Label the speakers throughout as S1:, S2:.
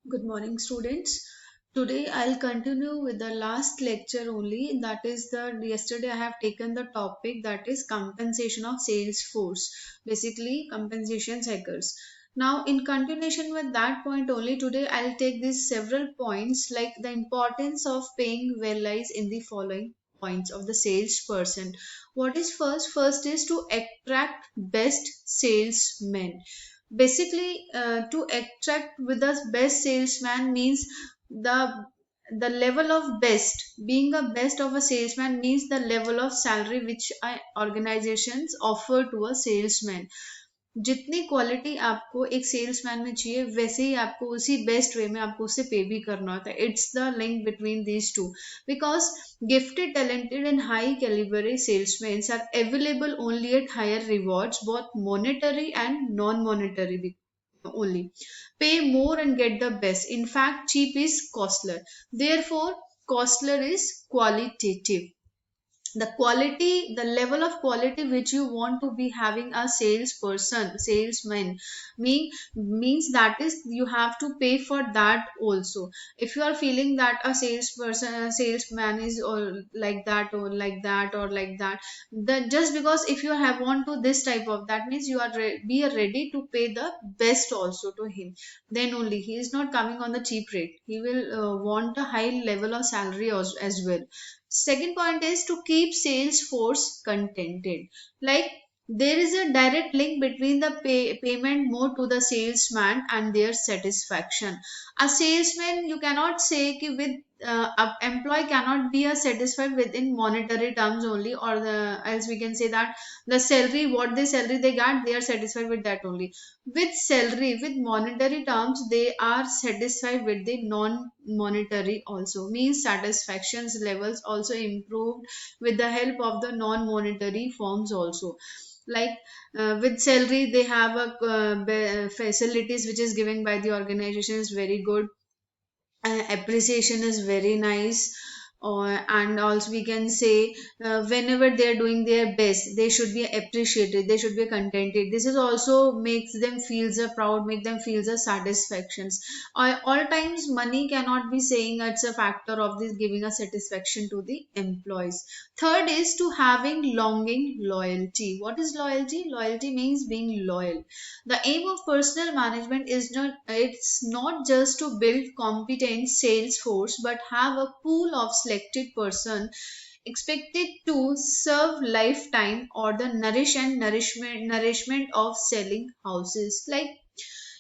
S1: Good morning, students. Today I'll continue with the last lecture only. That is yesterday I have taken the topic that is compensation of Salesforce, basically compensation cycles. Now, in continuation with that point only, today I'll take these several points like the importance of paying well lies in the following points of the salesperson. What is first? First is to attract best salesmen. Basically, to attract with us best salesman means the the level of best. Being a best of a salesman means the level of salary which organizations offer to a salesman. जितनी quality आपको एक salesman में चाहिए वैसे ही आपको उसी best way में आपको उसे पे भी करना होता है. It's the link between these two because gifted, talented and high caliber salesmen are available only at higher rewards, both monetary and non-monetary only. Pay more and get the best. In fact, cheap is costlier. Therefore, costlier is qualitative. The quality, the level of quality which you want to be having a salesman means that is you have to pay for that also. If you are feeling that a salesman is or like that or like that or like that, then just because if you have want to this type of, that means you are be ready to pay the best also to him. Then only he is not coming on the cheap rate. He will want a high level of salary as well. Second point is to keep sales force contented. Like there is a direct link between the payment mode to the salesman and their satisfaction. A salesman, you cannot say ki with a employee cannot be satisfied within monetary terms only, or else we can say that the salary, what the salary they got, they are satisfied with that only. With salary, with monetary terms, they are satisfied with the non-monetary also. Means satisfactions levels also improved with the help of the non-monetary forms also. Like with salary, they have a facilities which is given by the organization is very good. Appreciation is very nice. And also we can say whenever they are doing their best they should be appreciated, they should be contented. This is also makes them feel the proud, make them feel the satisfactions. All times money cannot be saying it's a factor of this giving a satisfaction to the employees. Third is to having longing loyalty. What is loyalty? Loyalty means being loyal. The aim of personal management is not, it's not just to build competent sales force but have a pool of selected person expected to serve lifetime or the nourishment of selling houses. Like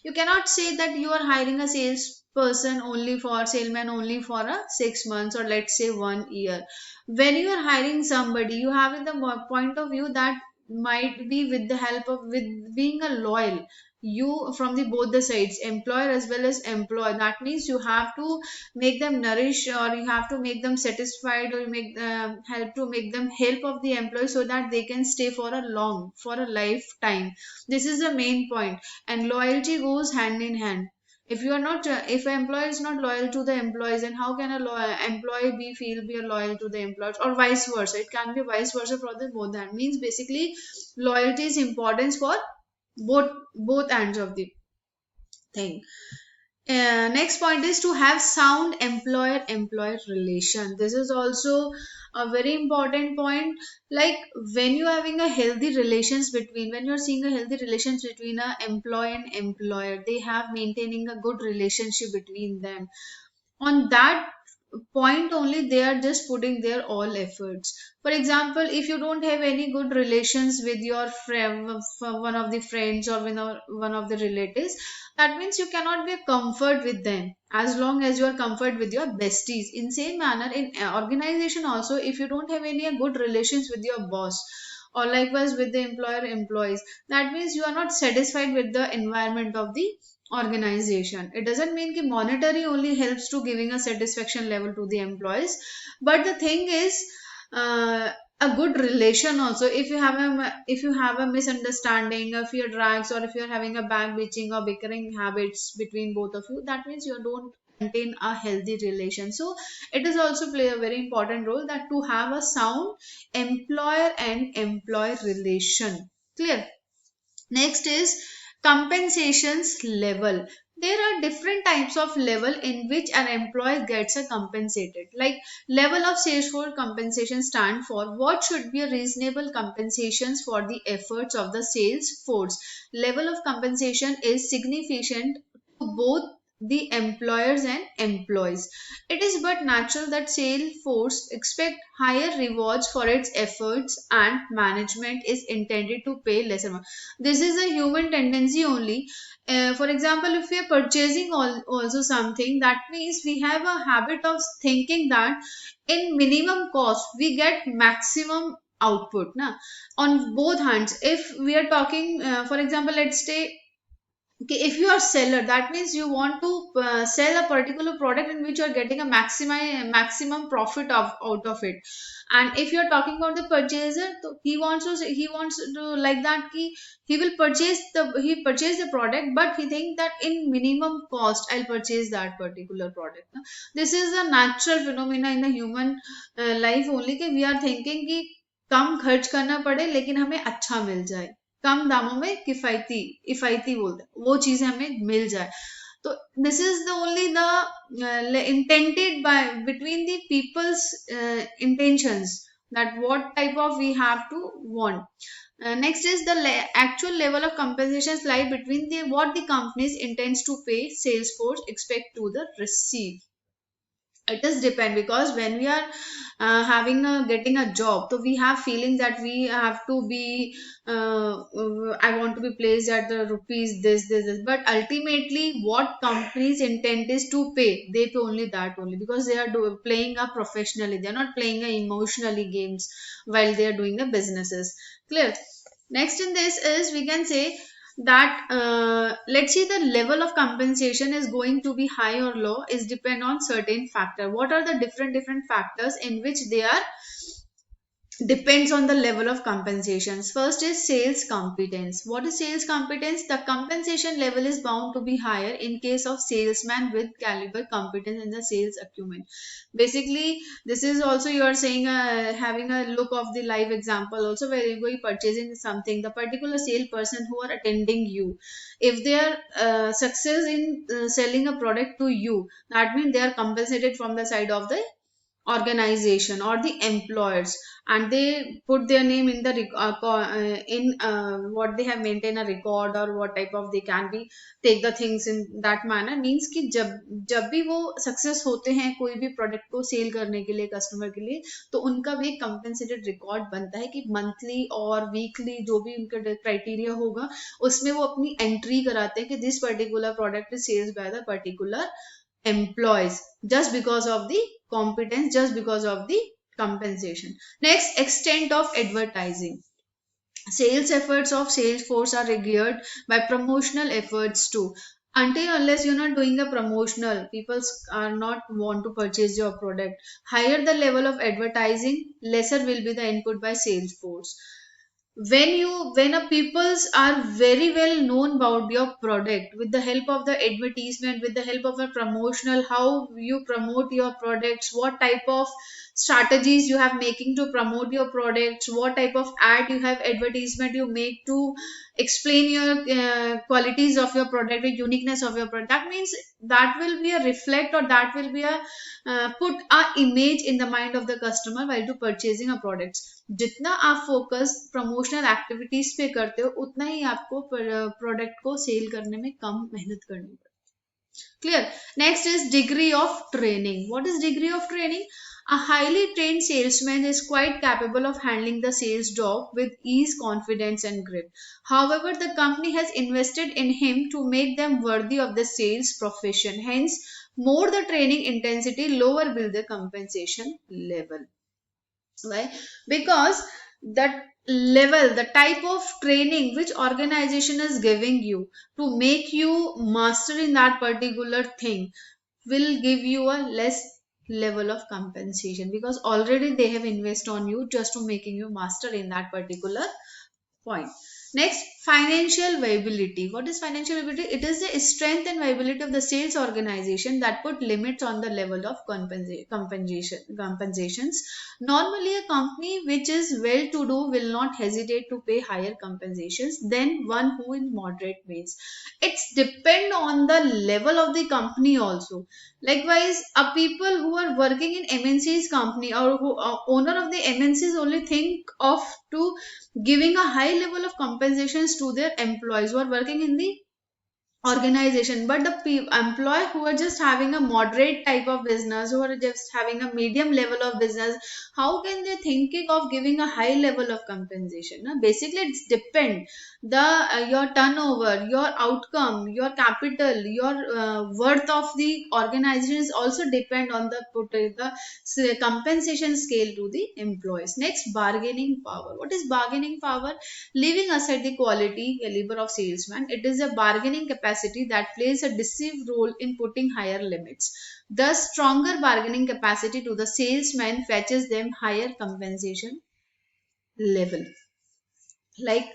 S1: you cannot say that you are hiring a salesperson only for salesman only for a 6 months or let's say 1 year. When you are hiring somebody, you have in the point of view that might be with the help of with being a loyal, you from the both the sides, employer as well as employee. That means you have to make them nourish or you have to make them satisfied or make help to make them help of the employee so that they can stay for a long, for a lifetime. This is the main point, and loyalty goes hand in hand. If you are not if an employer is not loyal to the employees, then how can a employee be loyal to the employers, or vice versa? It can be vice versa for the both. That means basically loyalty is important for both ends of the thing. Next point is to have sound employer-employer relation. This is also a very important point. Like when you are having a healthy relations between, when you're seeing a healthy relations between a employee and employer, they have maintaining a good relationship between them. On that point only they are just putting their all efforts. For example, if you don't have any good relations with your friend, one of the friends or one of the relatives, that means you cannot be a comfort with them as long as you are comfort with your besties. In same manner in organization also, if you don't have any good relations with your boss or likewise with the employer employees, that means you are not satisfied with the environment of the organization. It doesn't mean that monetary only helps to giving a satisfaction level to the employees, but the thing is a good relation also. If you have a misunderstanding, if you're drags, or if you're having a back bitching or bickering habits between both of you, that means you don't maintain a healthy relation. So it is also play a very important role that to have a sound employer and employee relation. Clear? Next is compensations level. there are different types of level in which an employee gets a compensated. Like level of Salesforce compensation stand for what should be a reasonable compensations for the efforts of the sales force. Level of compensation is significant to both the employers and employees. It is but natural that Salesforce expect higher rewards for its efforts and management is intended to pay lesser amount. This is a human tendency only. For example, if we are purchasing also something, that means we have a habit of thinking that in minimum cost we get maximum output na, on both hands. If we are talking, for example, let's say, okay, if you are seller, that means you want to sell a particular product in which you are getting a maximum profit out of it. And if you are talking about the purchaser, so he wants to like that he will purchase the product, but he think that in minimum cost I'll purchase that particular product na. This is a natural phenomena in the human life only, कि we are thinking कि कम खर्च करना पड़े लेकिन हमें अच्छा मिल जाए, कम दामों में किफायती इफायती बोलते हैं वो चीजें हमें मिल जाए. तो this is the only the intended by between the peoples intentions, that what type of we have to want. Next is the actual level of compensations lie between the what the companies intends to pay Salesforce expect to the receive. It is depend, because when we are having a getting a job, so we have feeling that we have to be I want to be placed at the rupees this, but ultimately what companies intent is to pay, they pay only that only, because they are playing a professionally, they are not playing a emotionally games while they are doing the businesses. Clear? Next in this is we can say that let's see, the level of compensation is going to be high or low is depend on certain factor. What are the different factors in which they are depends on the level of compensations? First is sales competence. What is sales competence? The compensation level is bound to be higher in case of salesman with caliber competence in the sales acumen. Basically, this is also you are saying having a look of the live example also, where you go purchasing something, the particular salesperson who are attending you, if they are success in selling a product to you, that means they are compensated from the side of the organization or the employers, and they put their name in the in what they have maintained a record, or what type of they can be take the things in that manner, means कि जब भी वो success होते हैं कोई भी product को cell करने के लिए कस्टमर के लिए, तो उनका भी एक कंपेंसेटेड रिकॉर्ड बनता है कि मंथली और वीकली जो भी उनका क्राइटेरिया होगा उसमें वो अपनी एंट्री कराते हैं कि this particular product is sales by the particular employees, just because of the competence, just because of the compensation. Next, extent of advertising. Sales efforts of Salesforce are geared by promotional efforts too. Until unless you're not doing a promotional, people are not want to purchase your product. Higher the level of advertising, lesser will be the input by Salesforce. When a peoples are very well known about your product, with the help of the advertisement, with the help of a promotional, how you promote your products, what type of strategies you have making to promote your products, what type of ad you have advertisement you make to explain your qualities of your product, the uniqueness of your product, that means that will be a reflect, or that will be a put a image in the mind of the customer while to purchasing a products. जितना आप focus promotional activities पे करते हो उतना ही आपको product को cell करने में कम मेहनत करनी पड़ती है. Clear? Next is degree of training. What is degree of training? A highly trained salesman is quite capable of handling the sales job with ease, confidence, and grip. However, the company has invested in him to make them worthy of the sales profession. Hence, more the training intensity, lower will the compensation level. Why? Because that level, the type of training which organization is giving you to make you master in that particular thing will give you a less level of compensation, because already they have invested on you just to making you master in that particular point. Next, Financial viability. What is financial viability? It is the strength and viability of the sales organization that put limits on the level of compensations. Normally, a company which is well to do will not hesitate to pay higher compensations than one who in moderate means. It's depend on the level of the company also. Likewise, people who are working in MNC's company, or who owner of the MNCs only think of to giving a high level of compensations to their employees who are working in the organization, but the employee who are just having a moderate type of business, who are just having a medium level of business, how can they thinking of giving a high level of compensation? Basically it's depend the your turnover, your outcome, your capital, your worth of the organization is also depend on the compensation scale to the employees. Next, bargaining power. What is bargaining power? Leaving aside the quality caliber of salesman, it is a bargaining capacity that plays a decisive role in putting higher limits. Thus, stronger bargaining capacity to the salesman fetches them higher compensation level. Like,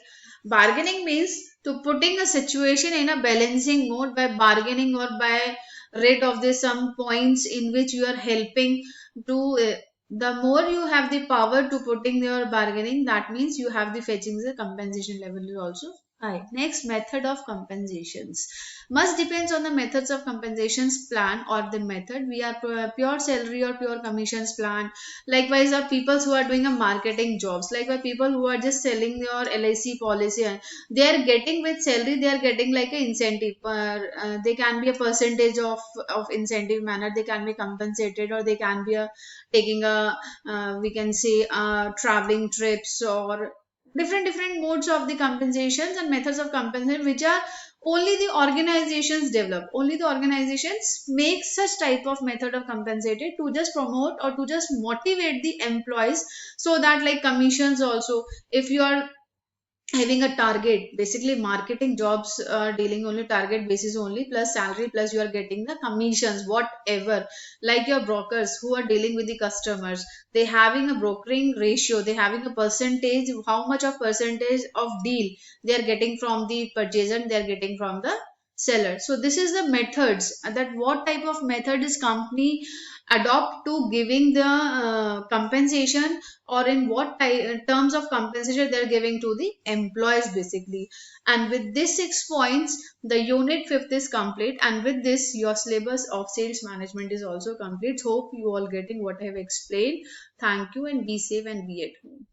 S1: bargaining means to putting a situation in a balancing mode by bargaining or by rid of the some points in which you are helping to the more you have the power to putting your bargaining, that means you have the fetching the compensation level is also high. Next, method of compensations. Must depends on the methods of compensations plan or the method. We are pure salary or pure commissions plan. Likewise, are people who are doing a marketing jobs, like people who are just selling your LIC policy, and they are getting with salary, they are getting like an incentive. They can be a percentage of incentive manner, they can be compensated, or they can be a taking a we can say traveling trips, or different modes of the compensations and methods of compensation, which are only the organizations develop, only the organizations make such type of method of compensated to just promote or to just motivate the employees, so that like commissions also, if you are having a target, basically marketing jobs are dealing only target basis only, plus salary, plus you are getting the commissions whatever. Like your brokers who are dealing with the customers, they having a brokering ratio, they having a percentage, how much of percentage of deal they are getting from the purchaser and they are getting from the seller. So this is the methods, that what type of method is company adopt to giving the compensation, or in what terms of compensation they're giving to the employees basically. And with these 6 points, the unit 5th is complete, and with this your syllabus of sales management is also complete. Hope you all getting what I have explained. Thank you, and be safe and be at home.